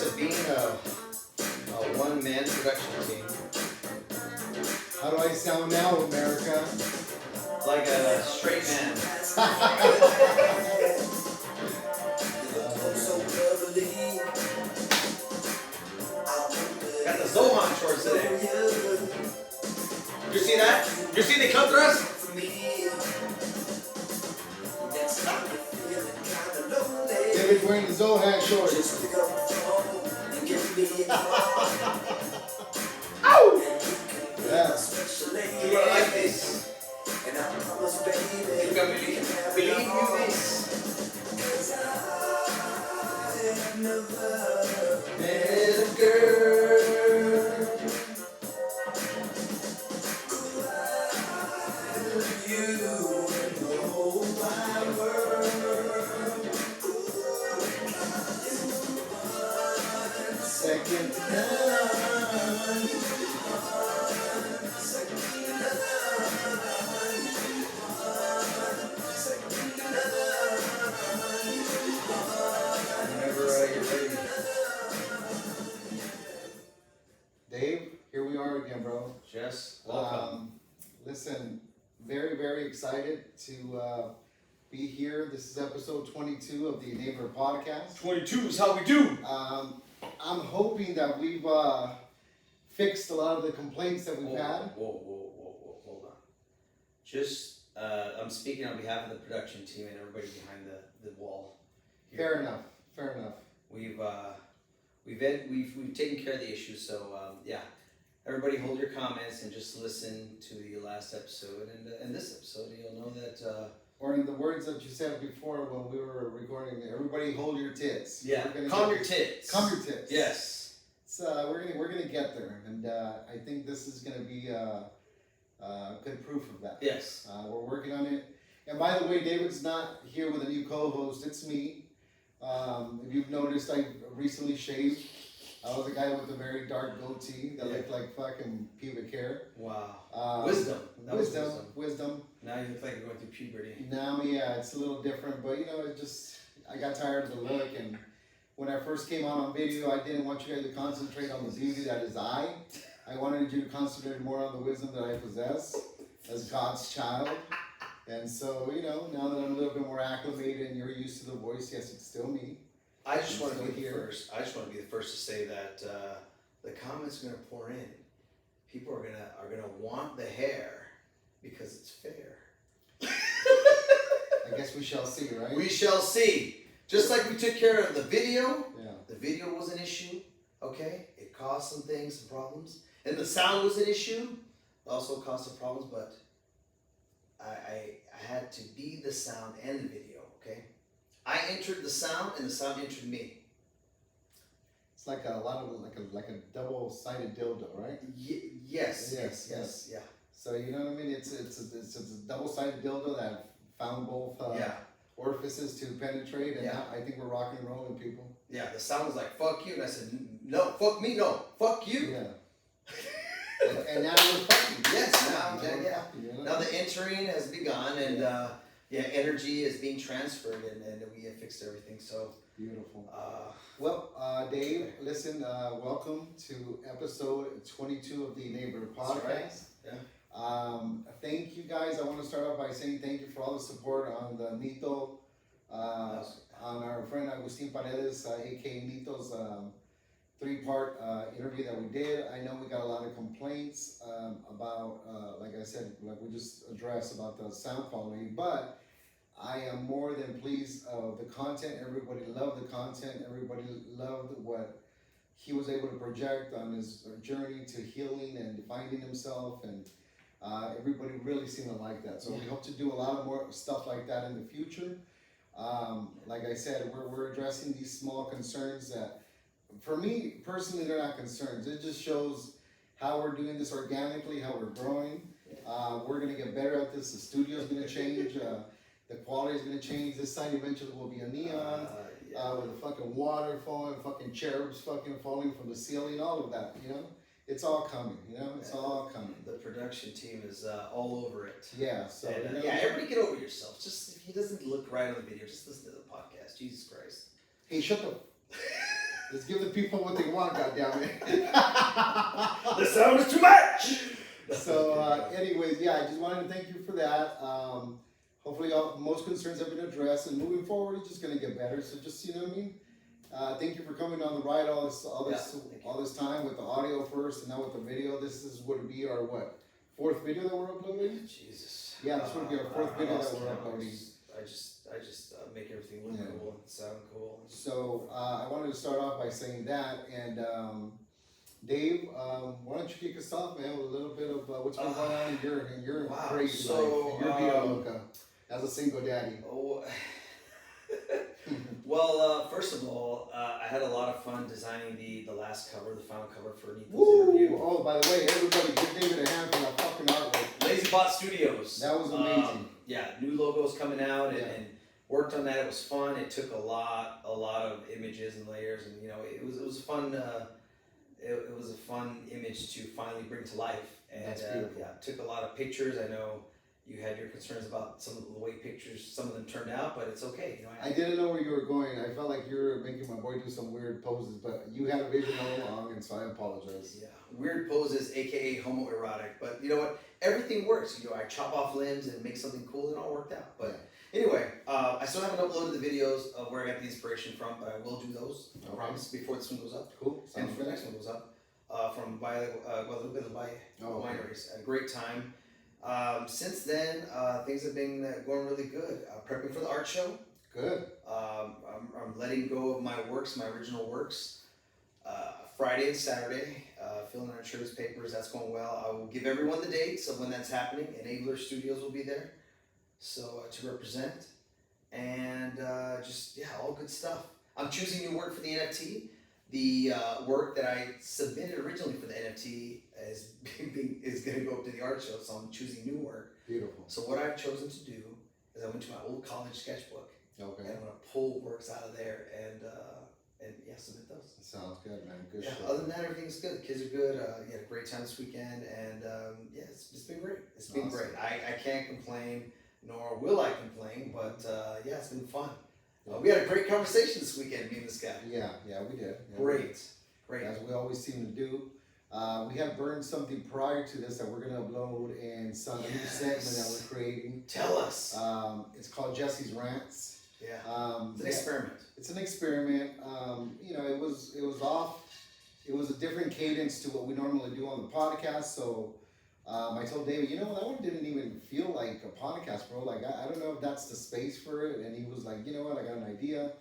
perks of being a one-man production team. How do I sound now, America? Like a straight man. Got the Zohan shorts today. You see that? You see the cut thrust? David's wearing the Zohan shorts. Ow! Yeah. You gonna like this. You can believe you this. Met a girl. You in the whole wide world. Second to none. Whenever you're ready. Dave, here we are again, bro. Jess, welcome. Listen, very, very excited to be here. This is episode 22 of the Neighbor Podcast. 22 is how we do. I'm hoping that we've fixed a lot of the complaints that we've had. Whoa, hold on. Just, I'm speaking on behalf of the production team and everybody behind the wall. Here. Fair enough. We've taken care of the issue, so yeah. Everybody hold your comments and just listen to the last episode and this episode. You'll know that. Or in the words that you said before when we were recording, everybody hold your tits. Yeah, calm your tits. Calm your tits. Yes. So we're gonna get there, and I think this is gonna be good proof of that. Yes. We're working on it. And by the way, David's not here with a new co-host. It's me. If you've noticed, I recently shaved. I was a guy with a very dark goatee that looked like fucking pubic hair. Wow. Wisdom. That was Wisdom. Now you look like you're going through puberty. Now, yeah, it's a little different, but I got tired of the look, and when I first came out on video, I didn't want you guys to concentrate on the beauty that is I wanted you to concentrate more on the wisdom that I possess as God's child. And so, now that I'm a little bit more acclimated and you're used to the voice, yes, it's still me. I just want to be the first. I just want to be the first to say that the comments are going to pour in. People are gonna want the hair because it's fair. I guess we shall see, right? We shall see. Just like we took care of the video. Yeah. The video was an issue. Okay, it caused some things, some problems, and the sound was an issue. It also caused some problems, but I had to be the sound and the video. Okay. I entered the sound, and the sound entered me. It's like a a double-sided dildo, right? Yes. Yeah. So you know what I mean? It's a double-sided dildo that found both orifices to penetrate, and now I think we're rocking and rolling, people. Yeah. The sound was like "fuck you," and I said, "No, fuck me, no, fuck you." Yeah. and now we're fucking. Yes. Now the entering has begun, and energy is being transferred, and we have fixed everything. So beautiful. Dave, listen. Welcome to episode 22 of the Neighbor Podcast. Right. Yeah. Thank you guys. I want to start off by saying thank you for all the support on the Nito, on our friend Agustin Paredes, aka Nito's 3-part interview that we did. I know we got a lot of complaints about, like I said, like we just addressed about the sound quality, but I am more than pleased of the content. Everybody loved the content. Everybody loved what he was able to project on his journey to healing and finding himself, and everybody really seemed to like that. So we hope to do a lot of more stuff like that in the future. Like I said, we're addressing these small concerns that, for me personally, they're not concerns. It just shows how we're doing this organically, how we're growing. We're gonna get better at this. The studio's gonna change. The quality is gonna change. This side eventually will be a neon with a fucking waterfall and fucking cherubs fucking falling from the ceiling. All of that, it's all coming. It's all coming. The production team is all over it. Yeah. So everybody get over yourself. Just if he doesn't look right on the video, just listen to the podcast. Jesus Christ. Hey, shut the. Let's give the people what they want, goddammit. The sound is too much! So, anyways, yeah, I just wanted to thank you for that. Hopefully, most concerns have been addressed, and moving forward, it's just gonna get better. So, just you know what I mean. Thank you for coming on the ride all this time with the audio first, and now with the video. This would be our fourth video that we're uploading. Jesus. Yeah, this would be our fourth video that we're uploading. I just make everything look cool and sound cool. So I wanted to start off by saying that, and Dave, why don't you kick us off, man, with a little bit of what's going on in your crazy life, in your vida loca, as a single daddy. Oh. Well, first of all, I had a lot of fun designing the last cover, the final cover for Nito's interview. Oh, by the way, everybody, give David a hand for that fucking artwork. Lazy Bot Studios. That was amazing. Yeah, new logos coming out, and worked on that. It was fun. It took a lot of images and layers, and it was a fun. It was a fun image to finally bring to life. And that's beautiful. Yeah, it took a lot of pictures. I know you had your concerns about some of the way some of them turned out, but it's okay. I didn't know where you were going. I felt like you were making my boy do some weird poses, but you had a vision all along, and so I apologize. Yeah, weird poses, aka homoerotic. But you know what? Everything works. I chop off limbs and make something cool, and it all worked out. But anyway, I still haven't uploaded the videos of where I got the inspiration from, but I will do those. I promise before this one goes up. Cool. And before the next one goes up, from Guadalupe del Valle Wineries. A great time. Since then, things have been going really good. Prepping for the art show. Good. I'm letting go of my works, my original works. Friday and Saturday, filling our insurance papers. That's going well. I will give everyone the dates of when that's happening. Enabler Studios will be there, so to represent, and all good stuff. I'm choosing new work for the NFT. The work that I submitted originally for the NFT is going to go up to the art show, so I'm choosing new work. Beautiful. So what I've chosen to do is I went to my old college sketchbook. Okay. And I'm going to pull works out of there and submit those. Sounds good, man. Good shit. Other than that, everything's good. The kids are good. You had a great time this weekend, and it's been great. It's been awesome. great. I can't complain, nor will I complain, but it's been fun. We had a great conversation this weekend, me and this guy. Yeah, we did. Yeah, Great. As we always seem to do. We had burned something prior to this that we're going to upload in some new segment that we're creating. Tell us. It's called Jesse's Rants. Yeah. It's an experiment. It's an experiment. It was off. It was a different cadence to what we normally do on the podcast. So I told David, that one didn't even feel like a podcast, bro. Like, I don't know if that's the space for it. And he was like, you know what, I got an idea.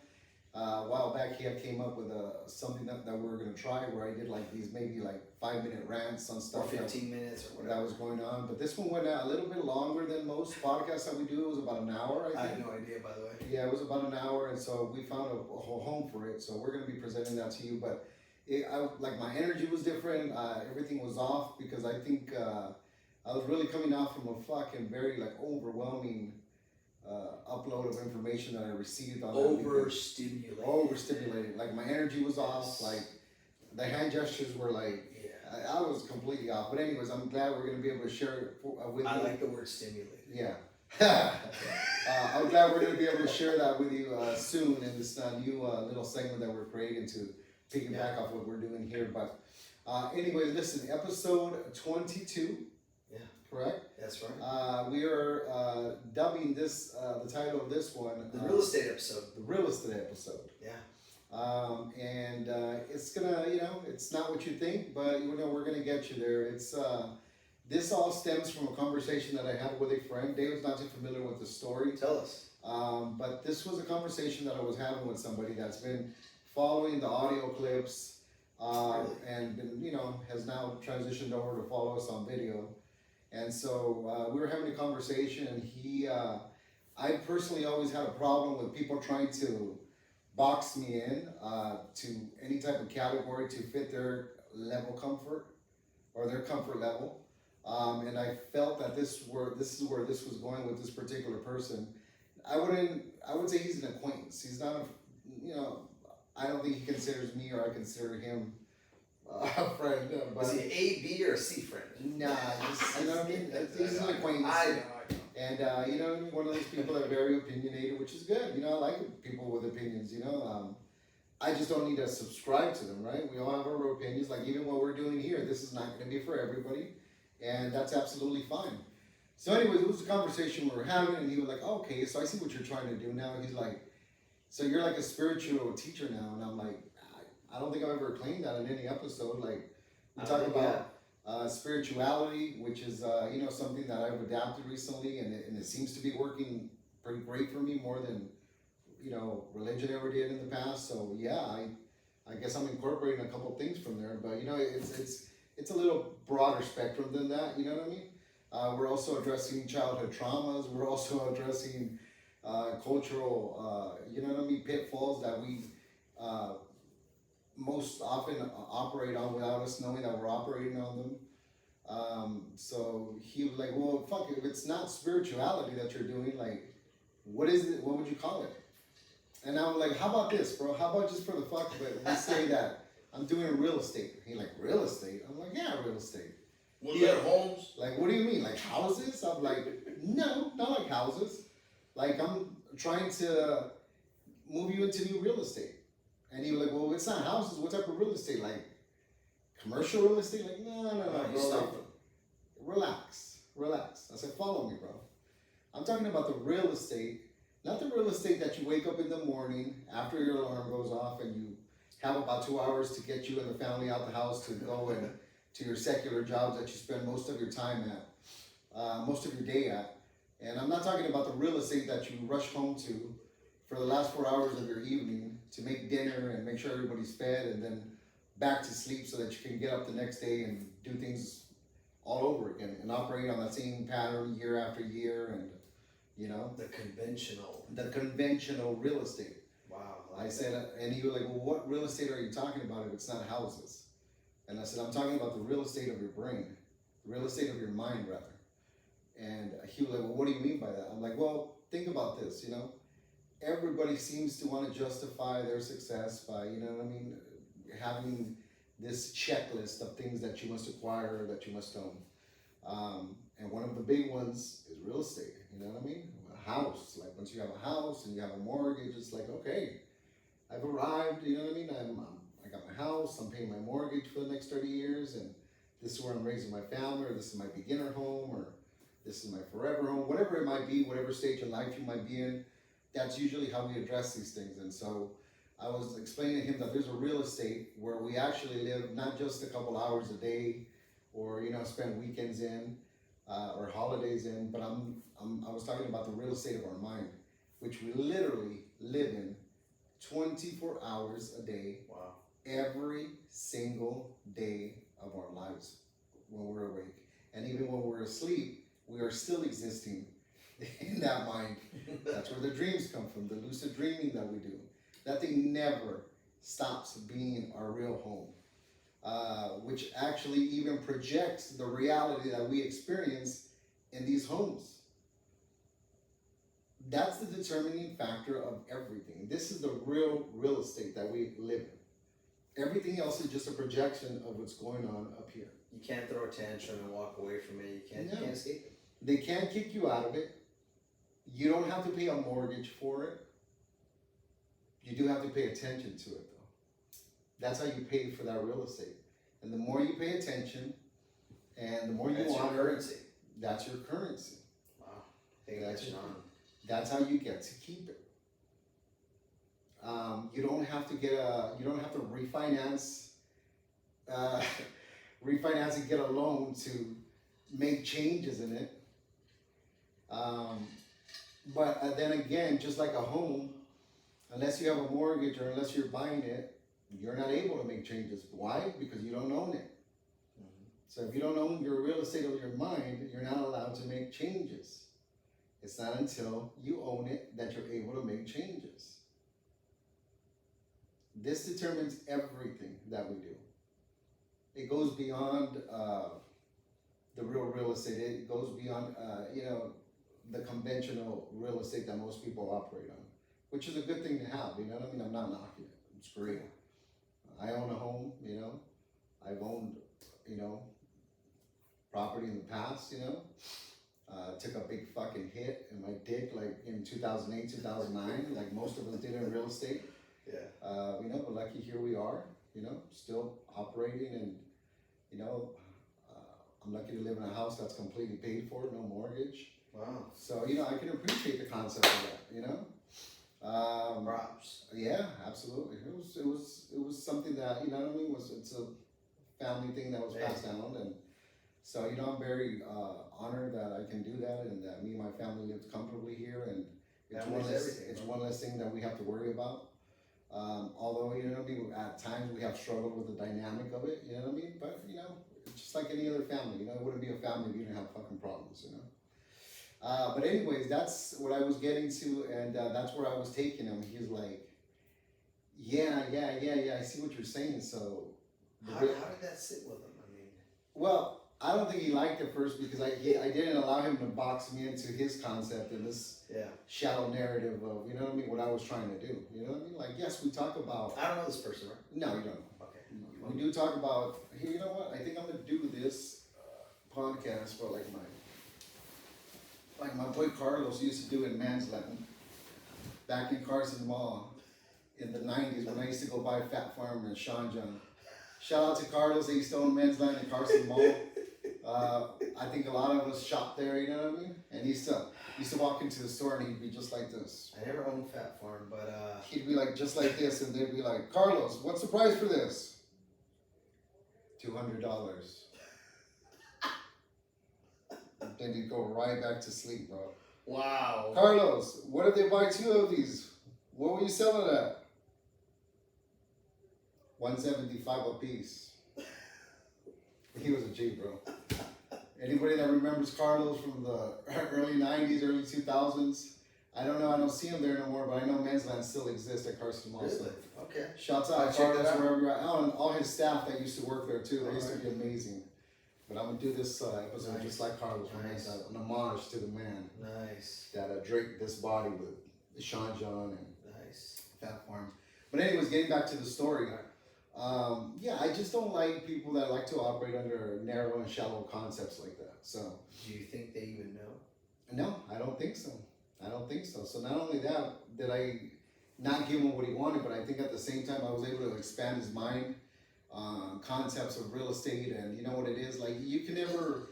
A while back, he had came up with something that we were going to try where I did like these maybe like 5-minute rants on stuff. Or 15 minutes or whatever. That was going on. But this one went out a little bit longer than most podcasts that we do. It was about an hour, I think. I had no idea, by the way. Yeah, it was about an hour. And so we found a whole home for it. So we're going to be presenting that to you. But my energy was different. Everything was off because I think I was really coming off from a fucking very overwhelming upload of information that I received on overstimulated. Like my energy was off. Like the hand gestures were I was completely off. But anyways, I'm glad we're gonna be able to share it with you. I like the word stimulated. Yeah. I'm glad we're gonna be able to share that with you soon in this new little segment that we're creating to piggyback off what we're doing here. But anyways, listen, episode 22. Correct? That's right. We are dubbing this, the title of this one. The real estate episode. The real estate episode. Yeah. And it's gonna, it's not what you think, but we're gonna get you there. It's, this all stems from a conversation that I had with a friend. David's not too familiar with the story. Tell us. But this was a conversation that I was having with somebody that's been following the audio clips, and been, has now transitioned over to follow us on video. And so we were having a conversation, and I personally always had a problem with people trying to box me in to any type of category to fit their level comfort or their comfort level. And I felt that this is where this was going with this particular person. I would say he's an acquaintance. He's not I don't think he considers me or I consider him a friend. But is he an A, B, or a C friend? Nah, you know what I mean? He's an acquaintance. I know. And one of those people that are very opinionated, which is good. I like people with opinions. I just don't need to subscribe to them, right? We all have our opinions. Like even what we're doing here, this is not going to be for everybody, and that's absolutely fine. So, anyways, it was a conversation we were having, and he was like, oh, "Okay, so I see what you're trying to do now." He's like, "So you're like a spiritual teacher now?" And I'm like, "I don't think I've ever claimed that in any episode." Like, we talk about spirituality, which is something that I've adapted recently, and it seems to be working pretty great for me, more than religion ever did in the past. So yeah, I guess I'm incorporating a couple things from there, but it's a little broader spectrum than that. You know what I mean? We're also addressing childhood traumas. We're also addressing cultural, pitfalls that we most often operate on without us knowing that we're operating on them. So he was like, well, fuck, if it's not spirituality that you're doing, like, what is it? What would you call it? And I'm like, how about this, bro? How about just for the fuck of it, we say that I'm doing real estate. He like, real estate? I'm like, yeah, real estate. Was that homes? Like, what do you mean? Like houses? I'm like, no, not like houses. Like, I'm trying to move you into new real estate. And he was like, well, it's not houses. What type of real estate? Like, commercial real estate? Like, no, bro. Like, relax. I said, follow me, bro. I'm talking about the real estate, not the real estate that you wake up in the morning after your alarm goes off and you have about 2 hours to get you and the family out the house to go and to your secular jobs that you spend most of your time at, most of your day at. And I'm not talking about the real estate that you rush home to for the last 4 hours of your evening to make dinner and make sure everybody's fed and then back to sleep so that you can get up the next day and do things all over again and operate on that same pattern year after year. And the conventional real estate. Wow. I said, and he was like, well, what real estate are you talking about if it's not houses? And I said, I'm talking about the real estate of your brain, the real estate of your mind, rather. And he was like, well, what do you mean by that? I'm like, well, think about this, everybody seems to want to justify their success by, having this checklist of things that you must acquire, that you must own. And one of the big ones is real estate, you know what I mean? A house, like once you have a house and you have a mortgage, it's like, okay, I've arrived, you know what I mean? I got my house, I'm paying my mortgage for the next 30 years, and this is where I'm raising my family, or this is my beginner home, or this is my forever home, whatever it might be, whatever stage of life you might be in, that's usually how we address these things. And so I was explaining to him that there's a real estate where we actually live not just a couple hours a day, or spend weekends in, or holidays in, but I was talking about the real estate of our mind, which we literally live in 24 hours a day. Wow. Every single day of our lives when we're awake. And even when we're asleep, we are still existing in that mind. That's where the dreams come from, the lucid dreaming that we do. That thing never stops being our real home, which actually even projects the reality that we experience in these homes. That's the determining factor of everything. This is the real estate that we live in. Everything else is just a projection of what's going on up here. You can't throw a tantrum and walk away from it. You can't escape it. They can't kick you out of it. You don't have to pay a mortgage for it. You do have to pay attention to it, though. That's how you pay for that real estate. And the more you pay attention, and the more you honor it, that's your currency. Wow. That's how you get to keep it. You don't have to refinance, and get a loan to make changes in it. But then again, just like a home, unless you have a mortgage or unless you're buying it, you're not able to make changes. Why? Because you don't own it. Mm-hmm. So if you don't own your real estate of your mind, you're not allowed to make changes. It's not until you own it that you're able to make changes. This determines everything that we do. It goes beyond the real estate. It goes beyond, the conventional real estate that most people operate on, which is a good thing to have, you know what I mean? I'm not knocking it. It's great. I own a home, I've owned, property in the past, took a big fucking hit in my dick like in 2008, 2009, like most of us did in real estate. Yeah. But lucky here we are, still operating, and I'm lucky to live in a house that's completely paid for, no mortgage. Wow. So, I can appreciate the concept of that, Props. Yeah, absolutely. It was something that, it's a family thing that was passed down, and so, I'm very honored that I can do that, and that me and my family lived comfortably here, and it's one less thing that we have to worry about. Although, at times we have struggled with the dynamic of it, but, it's just like any other family, it wouldn't be a family if you didn't have fucking problems. But anyways, that's what I was getting to, and that's where I was taking him. He's like, yeah, I see what you're saying, so. How did that sit with him? I mean. Well, I don't think he liked it first because I didn't allow him to box me into his concept and this shallow narrative of, what I was trying to do. Like, yes, we talk about. I don't know this person, right? No, you don't know. Okay. We do talk about, hey, you know what? I think I'm going to do this podcast for like my boy Carlos used to do in Mansland back in Carson Mall in the 90s when I used to go by Fat Farm and Sean John. Shout out to Carlos, they used to own Mansland and Carson Mall. I think a lot of us shopped there, you know what I mean? And he used to walk into the store and he'd be just like this. I never owned Fat Farm, but he'd be like just like this, and they'd be like, Carlos, what's the price for this? $200. Then he'd go right back to sleep, bro. Wow. Carlos, what if they buy 2 of these? What were you selling at? $175 a piece. He was a G, bro. Anybody that remembers Carlos from the early 90s, early 2000s, I don't know, I don't see him there no more, but I know Mansland still exists at Carson Mall. Really? So Okay. shouts out Carlos wherever you're at. Oh, and all his staff that used to work there too. They used to be amazing. But I'm gonna do this episode just like Carlos, an homage to the man that draped this body with Sean John and Fat Farm. But anyways, getting back to the story. I just don't like people that like to operate under narrow and shallow concepts like that. So. Do you think they even know? No, I don't think so. So not only that, did I not give him what he wanted, but I think at the same time I was able to expand his mind on concepts of real estate, and you know what it is? Like, you can never,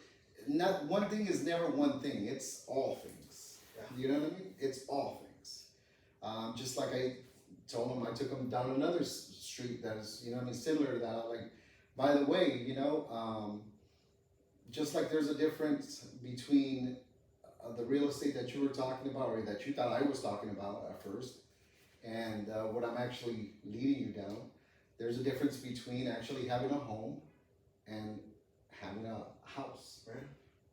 not one thing is never one thing. It's all things. Yeah. You know what I mean? It's all things. Just like I told him, I took him down another street that is, similar to that. Like, by the way, just like there's a difference between the real estate that you were talking about, or that you thought I was talking about at first, and what I'm actually leading you down, there's a difference between actually having a home and having a house. Right.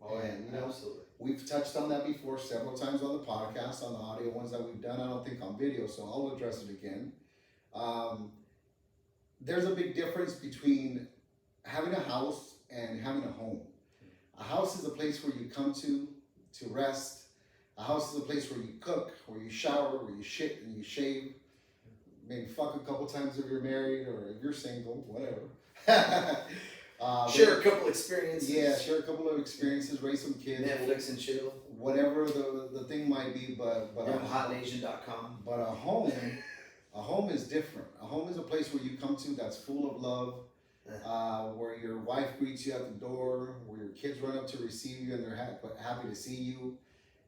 Oh, and, absolutely. We've touched on that before several times on the podcast, on the audio ones that we've done. I don't think on video, so I'll address it again. There's a big difference between having a house and having a home. A house is a place where you come to rest. A house is a place where you cook, where you shower, where you shit and you shave. Maybe fuck a couple times if you're married, or if you're single, whatever. Share a couple experiences. Yeah, share a couple of experiences, raise some kids. Netflix and chill. Whatever the thing might be, but HotNation.com. But a home is different. A home is a place where you come to that's full of love, where your wife greets you at the door, where your kids run up to receive you and they're happy to see you,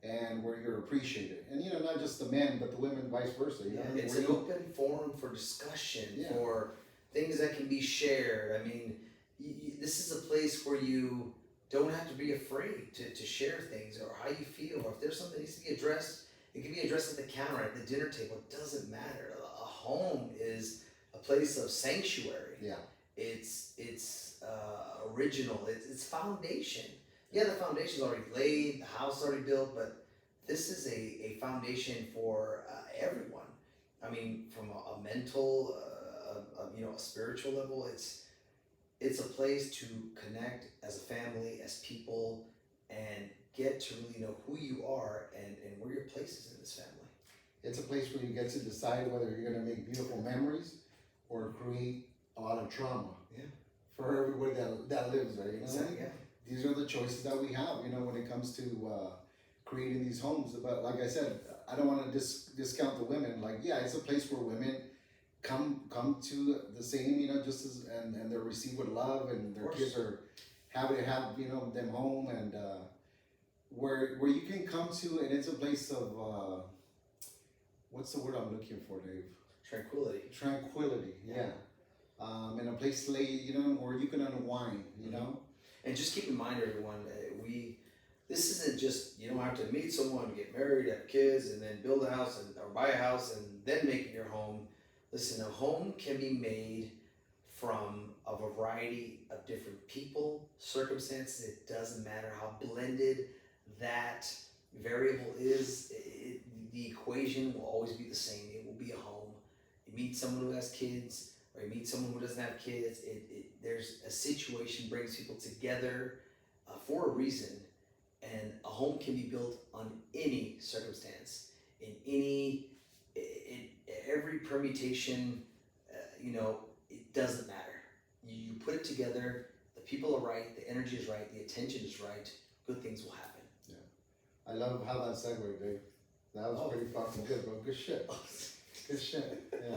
and where you're appreciated. And not just the men, but the women, vice versa. It's an open forum for discussion, for things that can be shared. I mean, this is a place where you don't have to be afraid to share things, or how you feel, or if there's something that needs to be addressed, it can be addressed at the counter, at the dinner table. It doesn't matter. A home is a place of sanctuary. Yeah. It's original. It's foundation. Yeah, the foundation's already laid, the house is already built, but this is a foundation for everyone. I mean, from a mental, a spiritual level, it's a place to connect as a family, as people, and get to really know who you are and where your place is in this family. It's a place where you get to decide whether you're going to make beautiful memories or create a lot of trauma. Yeah. For everybody that lives there, Exactly. Yeah. These are the choices that we have, when it comes to creating these homes. But like I said, I don't want to discount the women. Like, yeah, it's a place where women come to the same, you know, just as and they're received with love, and their course. kids are happy to have, you know, them home, and where you can come to, and it's a place of what's the word I'm looking for, Dave? Tranquility. Tranquility, yeah. And a place to lay, you know, where you can unwind, you know. And just keep in mind, everyone, this isn't just, you don't have to meet someone, get married, have kids, and then build a house or buy a house and then make it your home. Listen, a home can be made from a variety of different people, circumstances. It doesn't matter how blended that variable is. The equation will always be the same. It will be a home. You meet someone who has kids, or you meet someone who doesn't have kids. There's a situation brings people together for a reason. And a home can be built on any circumstance, in every permutation. You know, it doesn't matter. You put it together. The people are right. The energy is right. The attention is right. Good things will happen. Yeah, I love how that segued, Dave. That was pretty fucking good, bro. Good shit. Good shit. Yeah.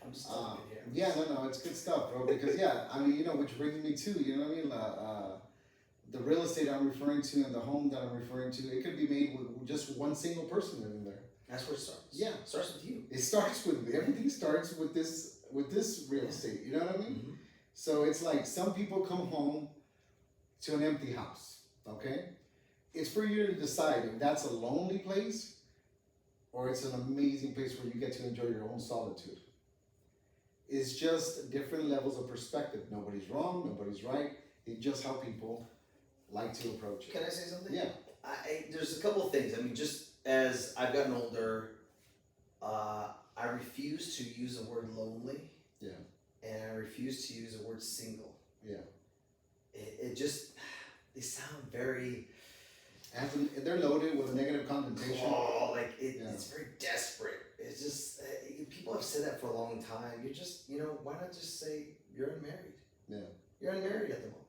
I'm just talking here. Yeah, no, it's good stuff, bro. Because yeah, I mean, you know, which brings me to, you know what I mean? The real estate I'm referring to and the home that I'm referring to, it could be made with just one single person living there. That's where it starts. Yeah, It starts with you. it starts with everything starts with this real estate. You know what I mean? Mm-hmm. So it's like some people come home to an empty house. Okay, it's for you to decide if that's a lonely place or it's an amazing place where you get to enjoy your own solitude. It's just different levels of perspective. Nobody's wrong, nobody's right. It's just how people like to approach it. Can I say something? Yeah. There's a couple of things. I mean, just as I've gotten older, I refuse to use the word lonely. Yeah. And I refuse to use the word single. Yeah. It just, they sound very, They're loaded with a negative connotation. it's very desperate. It's just, people have said that for a long time. You're just, why not just say you're unmarried? Yeah. You're unmarried at the moment.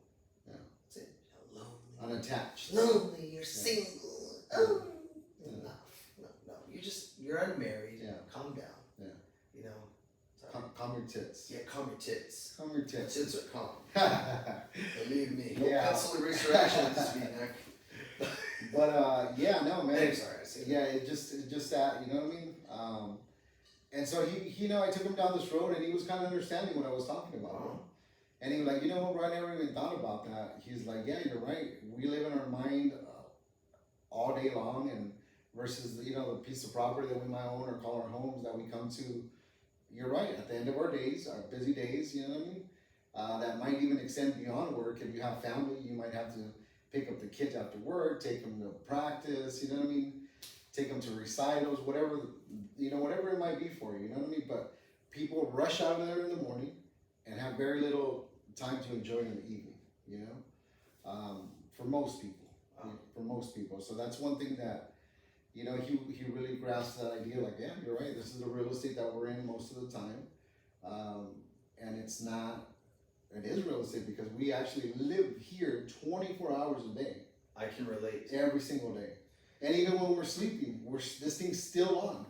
Yeah. That's it. You're lonely. Unattached. Lonely, you're single. Oh, no. You're unmarried. Yeah. Calm down. Yeah. Sorry. Calm your tits. Yeah, calm your tits. Calm your tits. Tits are calm. Believe me. No Yeah. pencil eraser action in this V-neck. But yeah, no, man. I'm sorry, I see that. Yeah, it just that, you know what I mean? And so he I took him down this road, and he was kind of understanding what I was talking about. Wow. And he was like, you know what, I never even thought about that. He's like, yeah, you're right. We live in our mind all day long, and versus the piece of property that we might own or call our homes that we come to. You're right. At the end of our days, our busy days, you know what I mean? That might even extend beyond work. If you have family, you might have to pick up the kids after work, take them to practice, you know what I mean? Take them to recitals, whatever it might be for you, you know what I mean? But people rush out of there in the morning and have very little time to enjoy in the evening, you know? For most people, So that's one thing that, he really grasped that idea, like, yeah, you're right, this is the real estate that we're in most of the time. And it is real estate because we actually live here 24 hours a day. I can relate. Every single day. And even when we're sleeping, this thing's still on.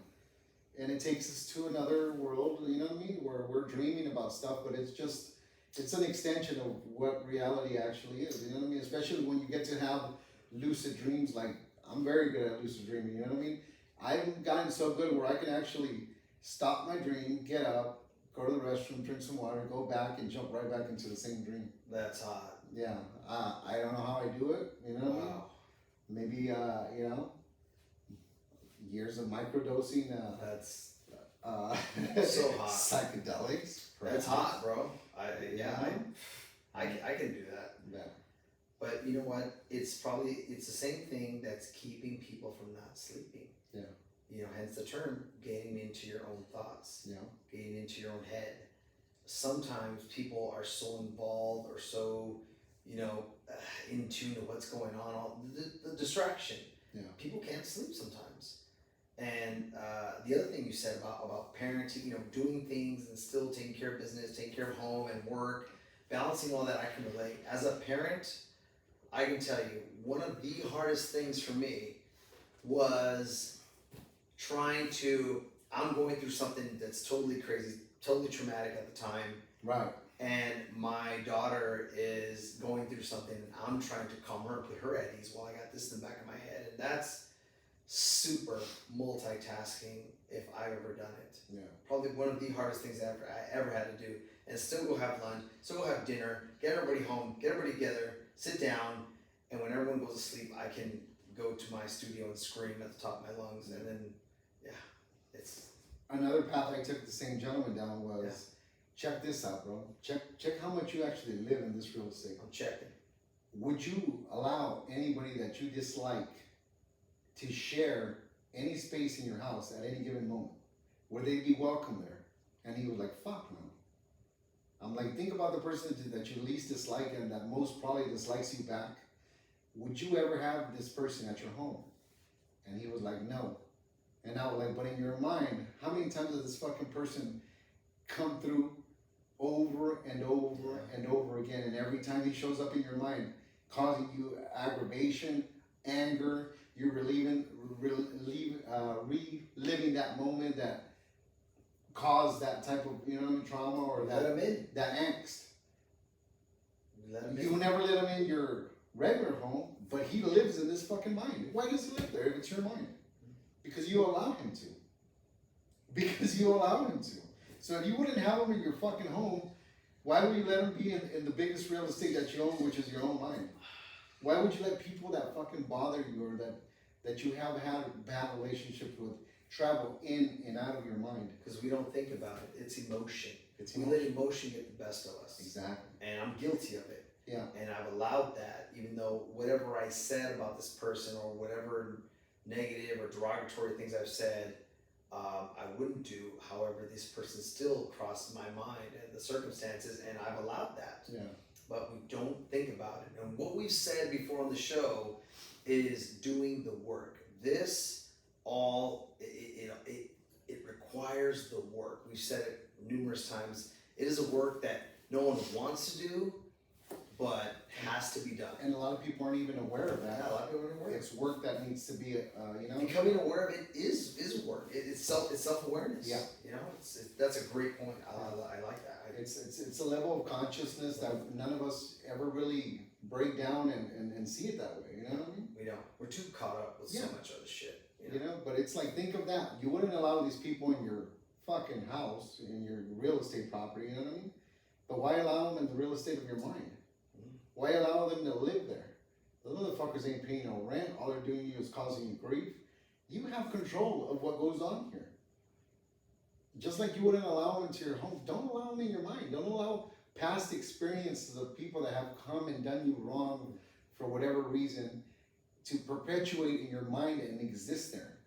And it takes us to another world, you know what I mean? Where we're dreaming about stuff, but it's an extension of what reality actually is, you know what I mean? Especially when you get to have lucid dreams, like I'm very good at lucid dreaming, you know what I mean? I've gotten so good where I can actually stop my dream, get up, go to the restroom, drink some water, go back and jump right back into the same dream. That's hot. Yeah, I don't know how I do it, you know what I mean? Maybe, years of microdosing. That's so hot. Psychedelics. That's hot, bro. I can do that. Yeah. But you know what? It's the same thing that's keeping people from not sleeping. Yeah. Hence the term getting into your own thoughts. Yeah. Getting into your own head. Sometimes people are so involved or so, in tune to what's going on, all the distraction. Yeah. People can't sleep sometimes. And the other thing you said about parenting, doing things and still taking care of business, taking care of home and work, balancing all that, I can relate. As a parent, I can tell you, one of the hardest things for me was I'm going through something that's totally crazy totally traumatic at the time. Right. And my daughter is going through something, and I'm trying to calm her and put her at ease while I got this in the back of my head. And that's super multitasking if I've ever done it. Yeah. Probably one of the hardest things I ever had to do. And still go have lunch, still go have dinner, get everybody home, get everybody together, sit down, and when everyone goes to sleep, I can go to my studio and scream at the top of my lungs. And then, yeah, it's... Another path I took the same gentleman down was, check this out, bro. Check how much you actually live in this real estate. I'm checking. Would you allow anybody that you dislike to share any space in your house at any given moment? Would they be welcome there? And he was like, fuck no. I'm like, think about the person that you least dislike and that most probably dislikes you back. Would you ever have this person at your home? And he was like, no. And I was like, but in your mind, how many times does this fucking person come through over and over and over again? And every time he shows up in your mind, causing you aggravation, anger, you're reliving that moment that caused that type of, trauma or Let him in. that angst. Let him You in. never let him in your regular home, but he lives in this fucking mind. Why does he live there if it's your mind? Because you allow him to. Because you allow him to. So if you wouldn't have him in your fucking home, why would you let him be in the biggest real estate that you own, which is your own mind? Why would you let people that fucking bother you or that you have had bad relationships with travel in and out of your mind? Because we don't think about it. It's emotion. We let emotion get the best of us. Exactly. And I'm guilty of it. Yeah. And I've allowed that, even though whatever I said about this person or whatever negative or derogatory things I've said, I wouldn't do. However, this person still crosses my mind and the circumstances, and I've allowed that. Yeah. But we don't think about it. And what we've said before on the show is doing the work. This all, it requires the work. We've said it numerous times. It is a work that no one wants to do, but has to be done. And a lot of people aren't even aware of that. Yeah, a lot of people aren't aware. It's work that needs to be, Becoming aware of it is work. It's self-awareness. Yeah. That's a great point. I like that. It's a level of consciousness that none of us ever really break down and see it that way. You know what I mean? We don't. We're too caught up with so Yeah. much other shit. But it's like, think of that. You wouldn't allow these people in your fucking house, in your real estate property, you know what I mean? But why allow them in the real estate of your mind? Why allow them to live there? Those motherfuckers ain't paying no rent. All they're doing is causing you grief. You have control of what goes on here. Just like you wouldn't allow them into your home, don't allow them in your mind. Don't allow past experiences of people that have come and done you wrong for whatever reason to perpetuate in your mind and exist there.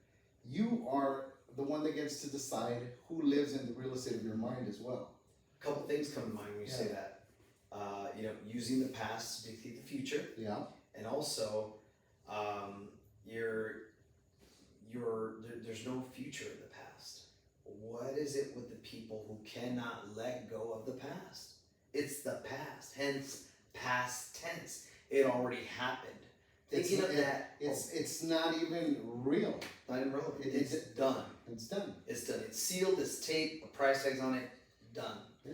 You are the one that gets to decide who lives in the real estate of your mind as well. A couple things come to mind when you say that. Using the past to dictate the future. Yeah. And also, there's no future in the past. What is it with the people who cannot let go of the past? It's the past, hence past tense. It already happened. Thinking of that, it's not even real. not even relevant. It's done. It's done. It's done. It's sealed. It's taped. A price tag's on it. Done. Yeah.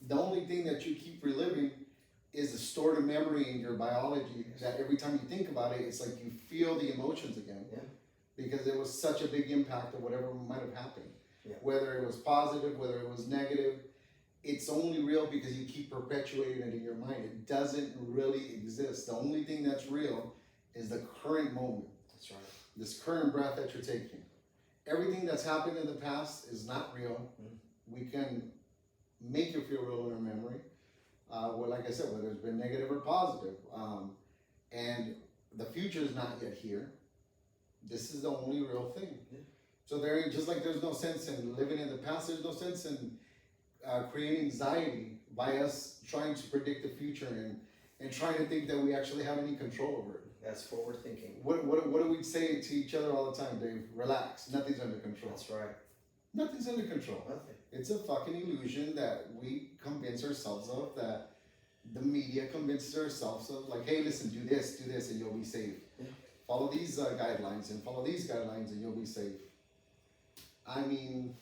The only thing that you keep reliving is the stored memory in your biology that every time you think about it, it's like you feel the emotions again. Yeah. Because it was such a big impact of whatever might have happened. Yeah. Whether it was positive, whether it was negative, it's only real because you keep perpetuating it in your mind. It doesn't really exist. The only thing that's real is the current moment. That's right. This current breath that you're taking. Everything that's happened in the past is not real. We can make it feel real in our memory. Like I said, whether it's been negative or positive. And the future is not yet here. This is the only real thing. Yeah. So just like there's no sense in living in the past, there's no sense in creating anxiety by us trying to predict the future and trying to think that we actually have any control over it. That's forward thinking. What do we say to each other all the time, Dave? Relax. Nothing's under control. That's right. Nothing's under control. Nothing. It's a fucking illusion that we convince ourselves of, that the media convinces ourselves of, like, hey, listen, do this, and you'll be safe. Yeah. Follow these guidelines, and follow these guidelines, and you'll be safe. I mean,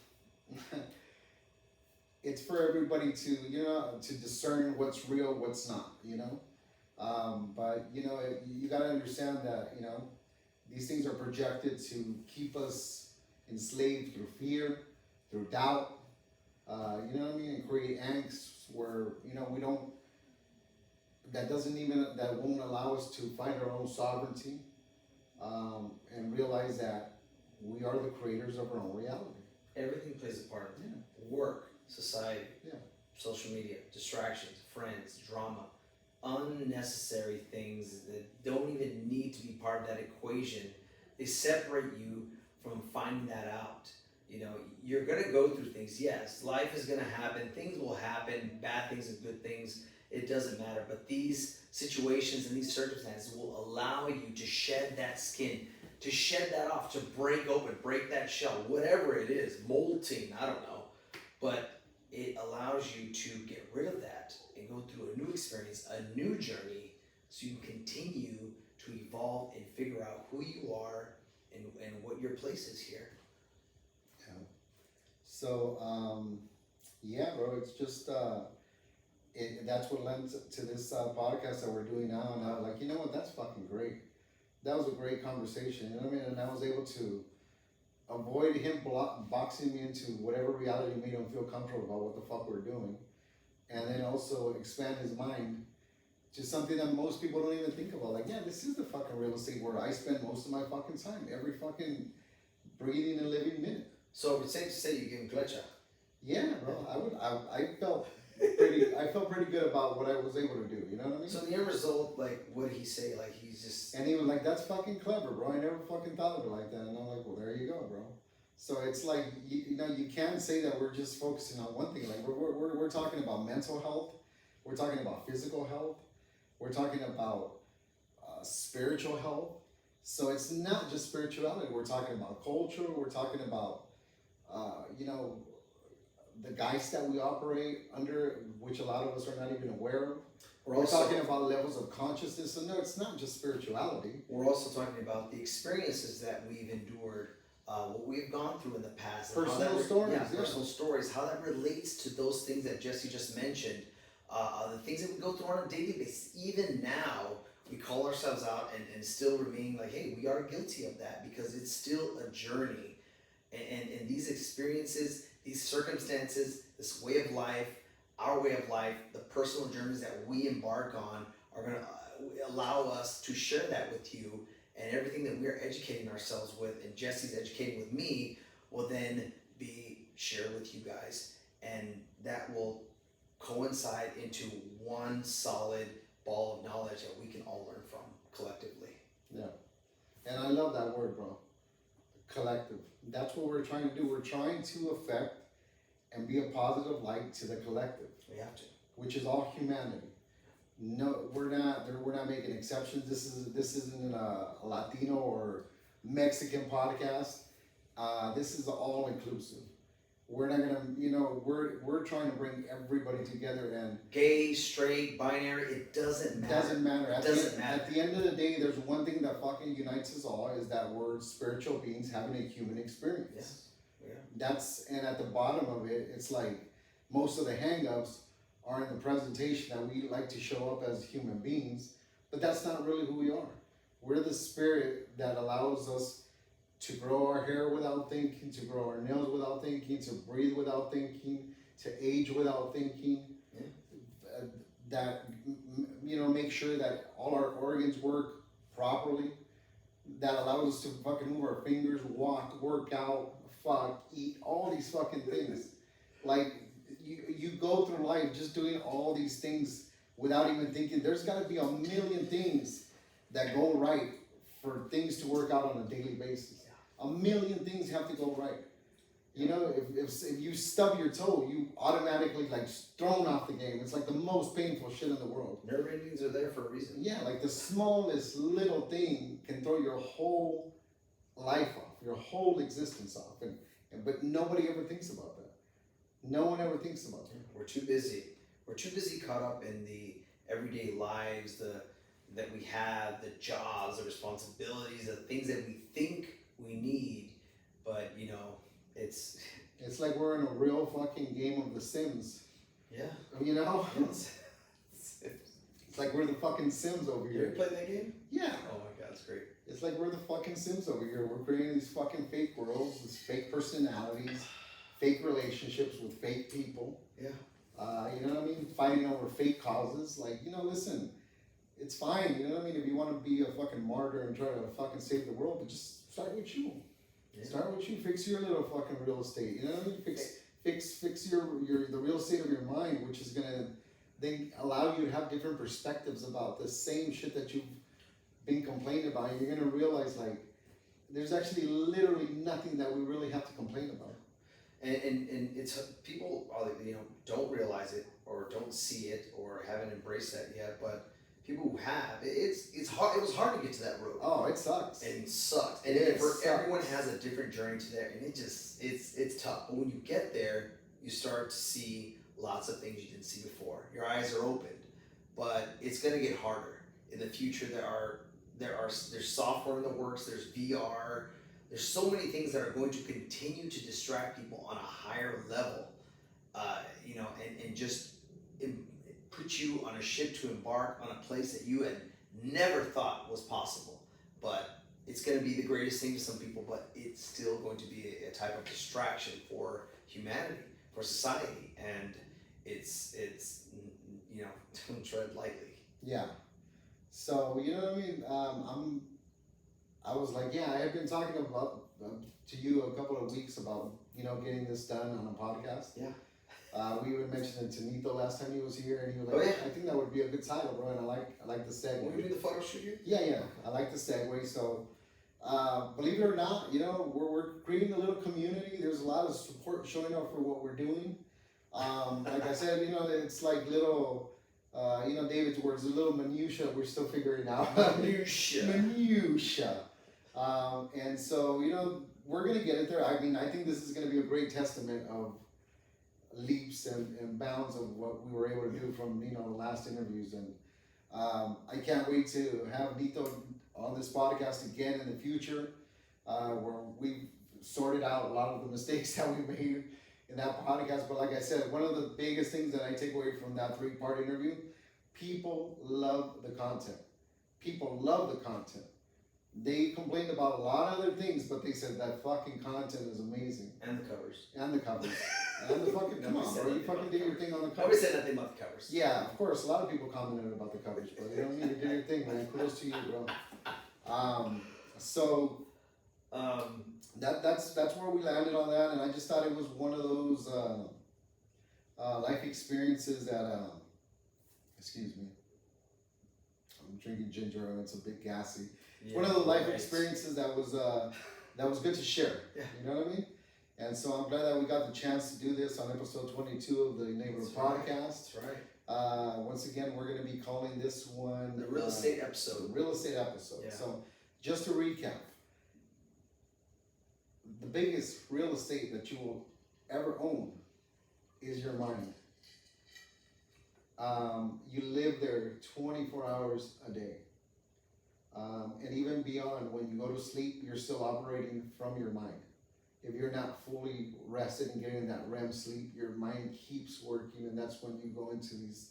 it's for everybody to, to discern what's real, what's not, but you got to understand that, these things are projected to keep us enslaved through fear, through doubt, you know what I mean, and create angst where, we don't, that won't allow us to find our own sovereignty, and realize that we are the creators of our own reality. Everything plays a part. Yeah. Work, society, Yeah. social media, distractions, friends, drama, unnecessary things that don't even need to be part of that equation. They separate you from finding that out. You're gonna go through things. Yes, life is gonna happen. Things will happen. Bad things and good things. It doesn't matter. But these situations and these circumstances will allow you to shed that skin, to shed that off, to break open, break that shell, whatever it is, molting, I don't know. But it allows you to get rid of that and go through a new experience, a new journey, so you can continue to evolve and figure out who you are and what your place is here. Yeah. So, yeah, bro, it's just, that's what led to this podcast that we're doing now. And I was like, you know what, that's fucking great. That was a great conversation, you know what I mean? And I was able to avoid him boxing me into whatever reality made him feel comfortable about what the fuck we're doing. And then also expand his mind to something that most people don't even think about. Like, yeah, this is the fucking real estate where I spend most of my fucking time, every fucking breathing and living minute. So it's safe to say you give him Klecha. Yeah, bro. I felt pretty good about what I was able to do. You know what I mean? So the end result, like, what did he say? Like, he's just. And he was like, "That's fucking clever, bro. I never fucking thought of it like that." And I'm like, "Well, there you go, bro." So it's like you can't say that we're just focusing on one thing. Like we're talking about mental health, we're talking about physical health, we're talking about spiritual health. So it's not just spirituality. We're talking about culture. We're talking about the guise that we operate under, which a lot of us are not even aware of. We're talking about levels of consciousness. So no, it's not just spirituality. We're also talking about the experiences that we've endured, what we've gone through in the past. Personal stories. Yeah, personal stories. How that relates to those things that Jesse just mentioned. The things that we go through on a daily basis. Even now, we call ourselves out and still remain like, hey, we are guilty of that because it's still a journey. And these experiences, these circumstances, this way of life, our way of life, the personal journeys that we embark on are going to allow us to share that with you, and everything that we're educating ourselves with and Jesse's educating with me will then be shared with you guys, and that will coincide into one solid ball of knowledge that we can all learn from collectively. Yeah. And I love that word, bro. Collective. That's what we're trying to do. We're trying to affect and be a positive light to the collective. We have to. Which is all humanity. No, we're not making exceptions. This isn't a Latino or Mexican podcast. This is all inclusive. We're not gonna, we're trying to bring everybody together, and gay, straight, binary, it doesn't matter. Doesn't matter. It doesn't matter. At the end of the day, there's one thing that fucking unites us all, is that we're spiritual beings having a human experience. Yes. Yeah. And at the bottom of it, it's like most of the hang-ups are in the presentation that we like to show up as human beings, but that's not really who we are. We're the spirit that allows us to grow our hair without thinking, to grow our nails without thinking, to breathe without thinking, to age without thinking. Yeah. That, make sure that all our organs work properly. That allows us to fucking move our fingers, walk, work out, eat, all these fucking things. Like, you go through life just doing all these things without even thinking. There's got to be a million things that go right for things to work out on a daily basis. A million things have to go right. If you stub your toe, you automatically thrown off the game. It's like the most painful shit in the world. Nerve endings are there for a reason. Yeah, like the smallest little thing can throw your whole life off, your whole existence off, but nobody ever thinks about that. No one ever thinks about that. We're too busy. We're too busy caught up in the everyday lives, that we have, the jobs, the responsibilities, the things that we think we need, but it's It's like we're in a real fucking game of The Sims. Yeah. You know? Yes. It's like we're the fucking Sims over You ever here. played that game? Yeah. Oh my god, it's great. It's like we're the fucking Sims over here. We're creating these fucking fake worlds, these fake personalities, fake relationships with fake people. Yeah. You know what I mean? Fighting over fake causes. Like, listen, it's fine. You know what I mean? If you want to be a fucking martyr and try to fucking save the world, but just start with you. Yeah. Start with you. Fix your little fucking real estate. You know what I mean? Fix your the real estate of your mind, which is gonna then allow you to have different perspectives about the same shit that you've been complaining about. And you're gonna realize like there's actually literally nothing that we really have to complain about. And it's people don't realize it or don't see it or haven't embraced that yet, but people who have it's hard. It was hard to get to that road. Oh, it sucks. And sucked. And everyone has a different journey to there, and it's tough. But when you get there, you start to see lots of things you didn't see before. Your eyes are opened, but it's gonna get harder in the future. There's software in the works. There's VR. There's so many things that are going to continue to distract people on a higher level, and just put you on a ship to embark on a place that you had never thought was possible. But it's going to be the greatest thing to some people, but it's still going to be a type of distraction for humanity, for society, and it's don't tread lightly. Yeah. So you know what I mean? I was like, yeah, I had been talking about to you a couple of weeks about getting this done on a podcast. Yeah. We even mentioned it to Nito last time he was here, and he was like, Oh, yeah. I think that would be a good title, bro, and I like the segue. When we do the photo shoot here? Yeah, I like the segue. So, believe it or not, we're creating a little community. There's a lot of support showing up for what we're doing. Like I said, it's like little, David's words, a little minutia we're still figuring out. Minutia. And so, we're going to get it there. I mean, I think this is going to be a great testament of leaps and bounds of what we were able to do from, the last interviews. And I can't wait to have Nito on this podcast again in the future, where we've sorted out a lot of the mistakes that we made in that podcast. But like I said, one of the biggest things that I take away from that 3-part interview, people love the content. People love the content. They complained about a lot of other things, but they said that fucking content is amazing. And the covers. And the covers. And the fucking, come on, bro, you fucking did your thing on the covers. Nobody said nothing about the covers. Yeah, of course, a lot of people commented about the covers, but you don't need to do your thing, man. Kudos to you, bro. That's where we landed on that, and I just thought it was one of those life experiences that, excuse me, I'm drinking ginger and it's a bit gassy. Yeah, One of the life right. experiences that was good to share. Yeah. You know what I mean? And so I'm glad that we got the chance to do this on episode 22 of the Neighborhood Podcast. That's right. Once again, we're going to be calling this one The real estate the episode. real estate episode. Yeah. So just to recap, the biggest real estate that you will ever own is your mind. You live there 24 hours a day. And even beyond, when you go to sleep, you're still operating from your mind. If you're not fully rested and getting that REM sleep, your mind keeps working, and that's when you go into these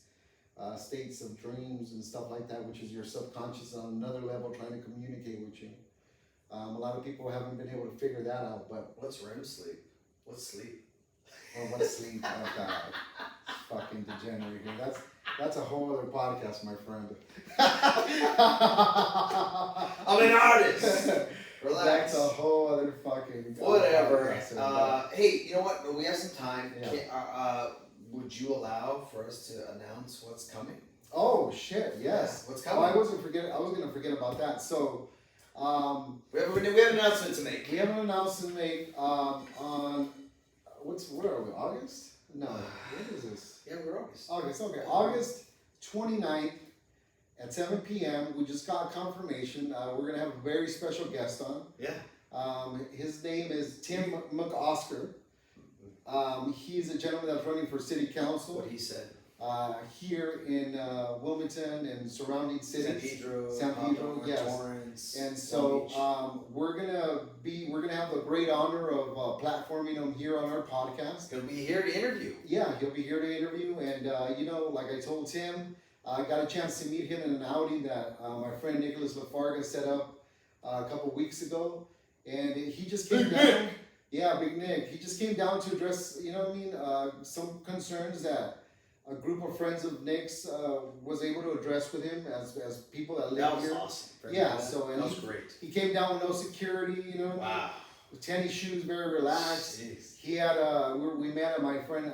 states of dreams and stuff like that, which is your subconscious on another level trying to communicate with you. A lot of people haven't been able to figure that out, but What's REM sleep? What's sleep? well, what's sleep? Oh God, fucking degenerate here. That's a whole other podcast, my friend. I'm an artist. Relax. That's a whole other fucking Whatever. podcast. Hey, you know what? We have some time. Yeah. Would you allow for us to announce what's coming? Oh shit! Yes. Yeah, what's Oh, coming? I was gonna forget about that. So, We have an announcement to make. we have an announcement to make on what are we? August? No. What is this? Yeah, we're August. August. Okay. August 29th at 7 p.m. We just got confirmation. We're gonna have a very special guest on. Yeah. His name is Tim McOsker. He's a gentleman that's running for city council. What he said. here in Wilmington and surrounding San cities. Pedro, San Pedro, Hawthorne, yes. Torrance, And Long so Beach. we're gonna have the great honor of platforming him here on our podcast. He'll be here to interview. Yeah, he'll be here to interview, and like I told Tim, I got a chance to meet him in an outing that my friend Nicholas Lafarga set up a couple weeks ago, and he just came down. Yeah, Big Nick. He just came down to address, some concerns that a group of friends of Nick's was able to address with him as people that live That was here. awesome. Yeah, so and that was great. he came down with no security, Wow. with tennis shoes, very relaxed. Jeez. He had we met at my friend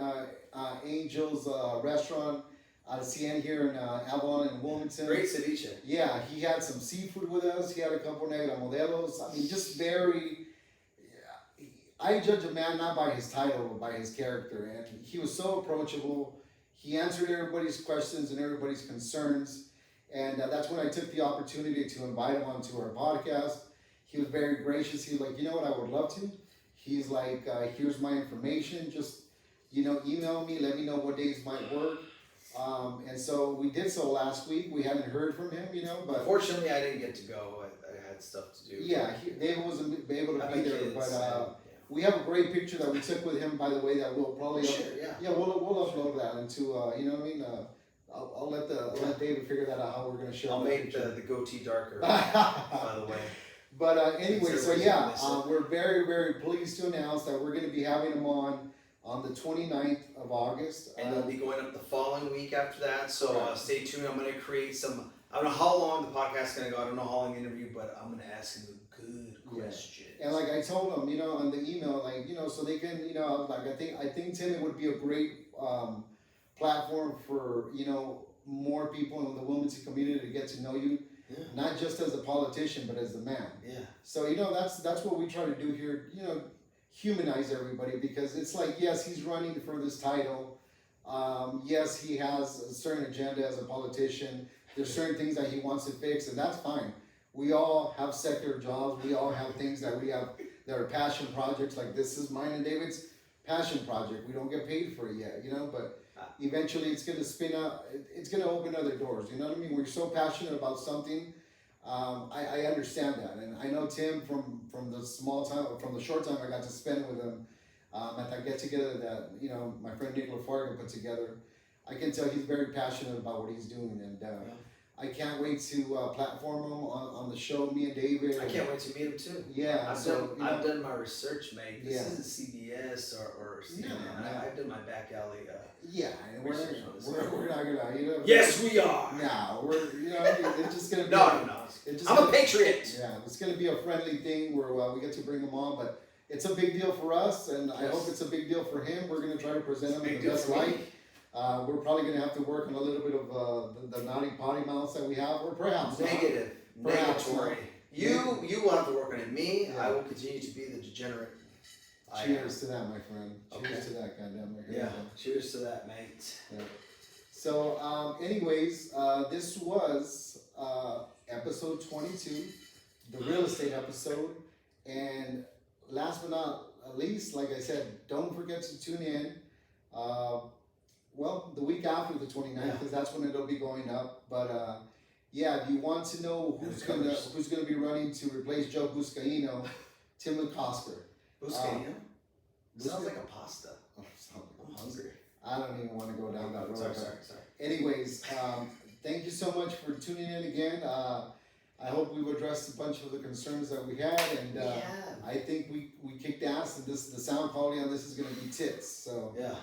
Angel's restaurant out of Siena here in Avalon and Wilmington. Great ceviche. Yeah, he had some seafood with us. He had a couple negra modelos. I mean, just very. I judge a man not by his title, but by his character, and he was so approachable. He answered everybody's questions and everybody's concerns, and that's when I took the opportunity to invite him onto our podcast. He was very gracious. He was like, you know what, I would love to. He's like, here's my information. Just, email me. Let me know what days might work. And so we did so last week. We hadn't heard from him, but Unfortunately, I didn't get to go. I had stuff to do. yeah, David wasn't able I to have be there. kids, But we have a great picture that we took with him, by the way, that we'll probably yeah. we'll upload that into I'll let David figure that out how we're gonna share. I'll that make picture. the goatee darker, by the way. But anyway, so Everybody's yeah, gonna miss it. we're very, very pleased to announce that we're going to be having him on the 29th of August. And they'll be going up the following week after that. So Right. stay tuned. I'm going to create some. I don't know how long the podcast is going to go. I don't know how long the interview, but I'm going to ask him good Yeah. questions. And like I told him, on the email, so they can, I think Tim, it would be a great platform for, more people in the Wilmington community to get to know you, Yeah. not just as a politician, but as a man. Yeah. So, that's what we try to do here, humanize everybody, because it's like, yes, he's running for this title. Yes, he has a certain agenda as a politician. There's certain things that he wants to fix, and that's fine. We all have secular jobs. We all have things that we have that are passion projects. Like this is mine and David's passion project. We don't get paid for it yet, but eventually it's gonna spin up. It's gonna open other doors. You know what I mean? We're so passionate about something. I understand that, and I know Tim from the short time I got to spend with him at that get together that my friend Nick Lafarga put together. I can tell he's very passionate about what he's doing, and I can't wait to platform him on the show. Me and David. I can't wait to meet him too. Yeah, I've done my research, mate. This Yeah. isn't CBS or CNN. No. I've done my back alley. Yeah, and we're not gonna. Yes, we are. No, it's just gonna be. No. It's just I'm a patriot. Yeah, it's gonna be a friendly thing where we get to bring him on, but it's a big deal for us, and I Yes. hope it's a big deal for him. We're gonna try to present him in Big the deal best for me. light. We're probably gonna have to work on a little bit of the naughty potty mouths that we have, or perhaps not. Negative. Perhaps Negatory. not. You will have to work on it. Me, Yeah. I will continue to be the degenerate. I am. Cheers to that, my friend. Cheers Okay. to that, goddamn. Here we Yeah. go. Cheers to that, mate. So, anyways, this was episode 22, the real estate episode. And last but not least, like I said, don't forget to tune in. The week after the 29th, because that's when it'll be going up. But if you want to know who's gonna be running to replace Joe Buscaino, Tim McCosker. Buscaino? Sounds Busca- like a pasta. Oh, sorry. I'm hungry. I don't even want to go down that road. Sorry. Anyways, thank you so much for tuning in again. I hope we've addressed a bunch of the concerns that we had, and I think we kicked ass, and the sound quality on this is going to be tits. So Yeah.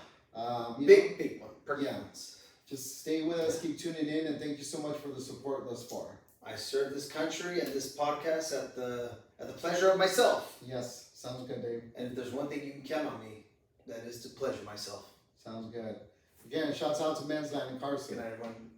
big Big one. Yeah. Just stay with us, keep tuning in, and thank you so much for the support thus far. I serve this country and this podcast at the pleasure of myself. Yes, sounds good, Dave. And if there's one thing you can count on me, that is to pleasure myself. Sounds good. Again, shouts out to Men's Land in Carson. Good night, everyone.